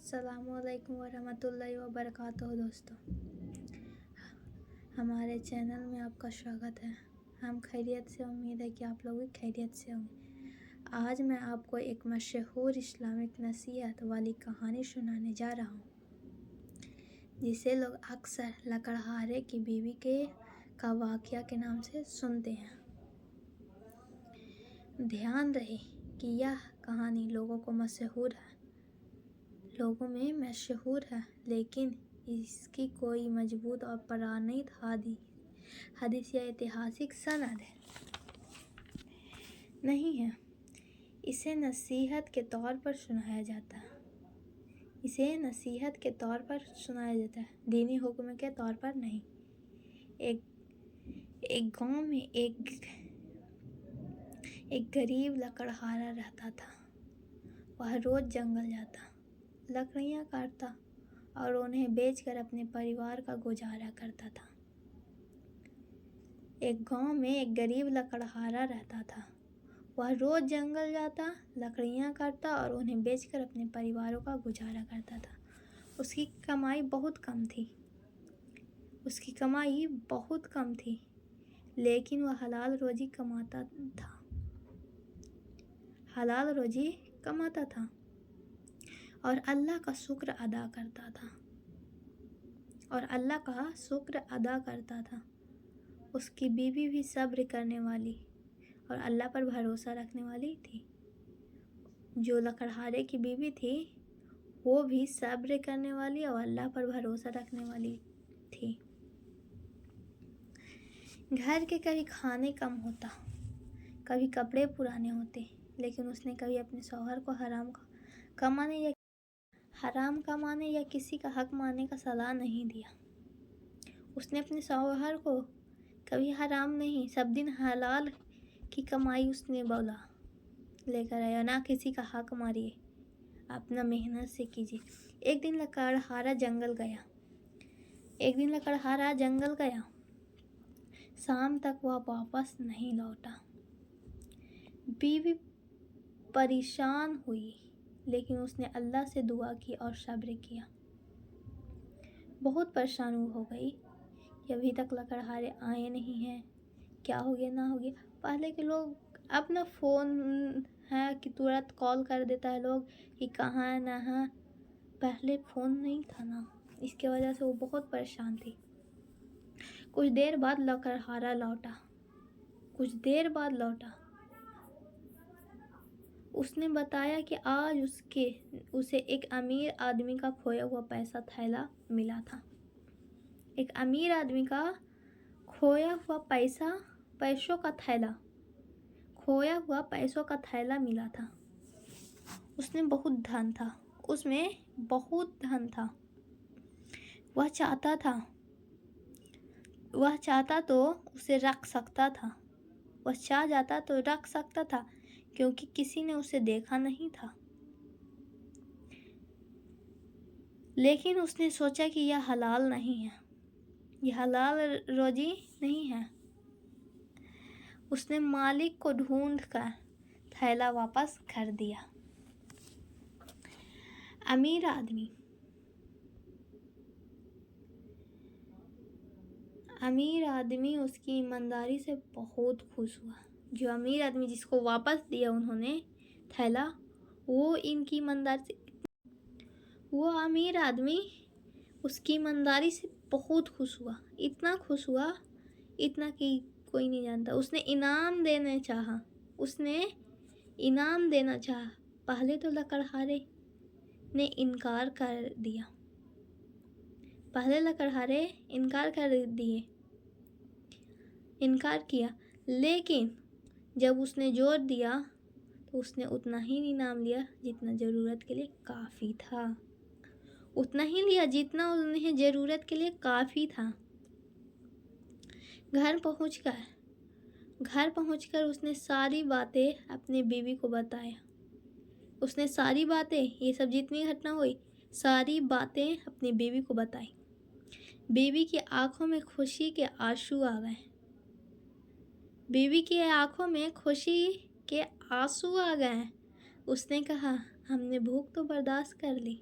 السلام علیکم ورحمۃ اللہ وبرکاتہ دوستوں، ہمارے چینل میں آپ کا شاگت ہے۔ ہم خیریت سے، امید ہے کہ آپ لوگ بھی خیریت سے ہوں گے۔ آج میں آپ کو ایک مشہور اسلامک نصیحت والی کہانی سنانے جا رہا ہوں، جسے لوگ اکثر لکڑہارے کی بیوی کا واقعہ کے نام سے سنتے ہیں۔ دھیان رہے کہ یہ کہانی لوگوں میں مشہور ہے، لیکن اس کی کوئی مضبوط اور پرانیت حدیث یا ایتہاسک سند نہیں ہے۔ اسے نصیحت کے طور پر سنایا جاتا ہے، دینی حکم کے طور پر نہیں۔ ایک گاؤں میں ایک غریب لکڑہارا رہتا تھا۔ وہ روز جنگل جاتا، لکڑیاں کاٹتا اور انہیں بیچ کر اپنے پریوار کا گزارا کرتا تھا۔ ایک گاؤں میں ایک غریب لکڑہارا رہتا تھا۔ وہ روز جنگل جاتا، لکڑیاں کاٹتا اور انہیں بیچ کر اپنے پریوار کا گزارا کرتا تھا۔ اس کی کمائی بہت کم تھی، لیکن وہ حلال روزی کماتا تھا اور اللہ کا شکر ادا کرتا تھا۔ اس کی بیوی بھی صبر کرنے والی اور اللہ پر بھروسہ رکھنے والی تھی۔ جو لکڑہارے کی بیوی تھی، وہ بھی صبر کرنے والی اور اللہ پر بھروسہ رکھنے والی تھی۔ گھر کے کبھی کھانے کم ہوتا، کبھی کپڑے پرانے ہوتے، لیکن اس نے کبھی اپنے شوہر کو حرام کمانے یا کسی کا حق ماننے کا صلاح نہیں دیا۔ اس نے اپنے شوہر کو کبھی حرام نہیں، سب دن حلال کی کمائی اس نے لے کر آیا، نہ کسی کا حق ماریے، اپنا محنت سے کیجیے۔ ایک دن لکڑہارا جنگل گیا۔ شام تک وہ واپس نہیں لوٹا۔ بیوی پریشان ہوئی، لیکن اس نے اللہ سے دعا کی اور صبر کیا۔ بہت پریشان ہو گئی کہ ابھی تک لکڑہارے آئے نہیں ہیں، کیا ہو گیا نہ ہو گیا۔ پہلے کے لوگ اپنا فون ہے کہ ترنت کال کر دیتا ہے لوگ کہ کہاں ہے نہ ہے، پہلے فون نہیں تھا نا، اس کی وجہ سے وہ بہت پریشان تھی۔ کچھ دیر بعد لکڑہارا لوٹا۔ اس نے بتایا کہ آج اسے ایک امیر آدمی کا کھویا ہوا پیسوں کا تھیلا ملا تھا۔ اس میں بہت دھن تھا۔ وہ چاہتا تو اسے رکھ سکتا تھا، کیونکہ کسی نے اسے دیکھا نہیں تھا، لیکن اس نے سوچا کہ یہ حلال روزی نہیں ہے۔ اس نے مالک کو ڈھونڈ کر تھیلا واپس کر دیا۔ امیر آدمی اس کی ایمانداری سے بہت خوش ہوا۔ جو امیر آدمی جس کو واپس دیا انہوں نے تھیلا، وہ امیر آدمی اس کی ایمانداری سے بہت خوش ہوا، اتنا خوش ہوا اتنا کہ کوئی نہیں جانتا۔ اس نے انعام دینا چاہا، پہلے تو لکڑہارے نے انکار کیا، لیکن جب اس نے زور دیا تو اس نے اتنا ہی انعام لیا جتنا ضرورت کے لیے کافی تھا۔ گھر پہنچ کر اس نے ساری باتیں اپنی بیوی کو بتایا۔ یہ سب جتنی گھٹنا ہوئی، ساری باتیں اپنی بیوی کو بتائی۔ بیوی کی آنکھوں میں خوشی کے آنسو آ گئے۔ اس نے کہا، ہم نے بھوک تو برداشت کر لی،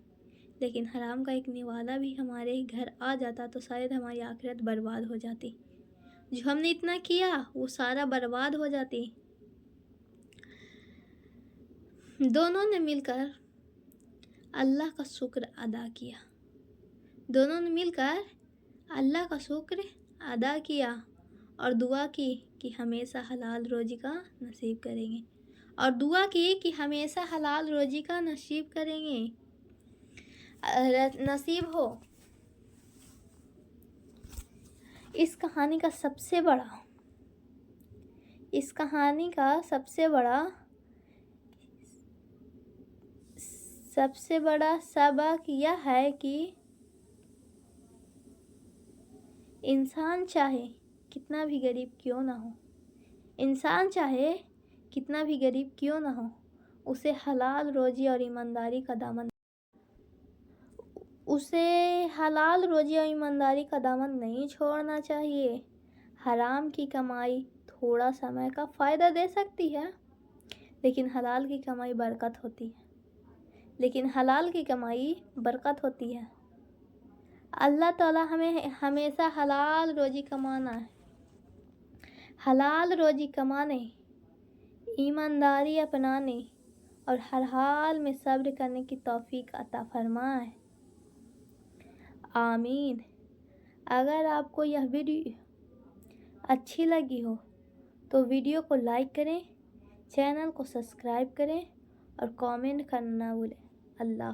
لیکن حرام کا ایک نوالا بھی ہمارے گھر آ جاتا تو شاید ہماری آخرت برباد ہو جاتی. جو ہم نے اتنا کیا وہ سارا برباد ہو جاتی. دونوں نے مل کر اللہ کا شکر ادا کیا. دونوں نے مل کر اللہ کا شکر ادا کیا اور دعا کی کہ ہمیشہ حلال روزی کا نصیب کریں گے. اور دعا کی کہ ہمیشہ حلال روزی کا نصیب کریں گے، نصیب ہو. اس کہانی کا سب سے بڑا سبق یہ ہے کہ انسان چاہے کتنا بھی غریب کیوں نہ ہو، اسے حلال روزی اور ایمانداری کا دامن نہیں چھوڑنا چاہیے. حرام کی کمائی تھوڑا سمے کا فائدہ دے سکتی ہے، لیکن حلال کی کمائی برکت ہوتی ہے. اللہ تعالیٰ ہمیں ہمیشہ حلال روزی کمانے، ایمانداری اپنانے اور ہر حال میں صبر کرنے کی توفیق عطا فرمائے. آمین. اگر آپ کو یہ ویڈیو اچھی لگی ہو تو ویڈیو کو لائک کریں، چینل کو سبسکرائب کریں اور کامنٹ کرنا نہ بھولیں. اللہ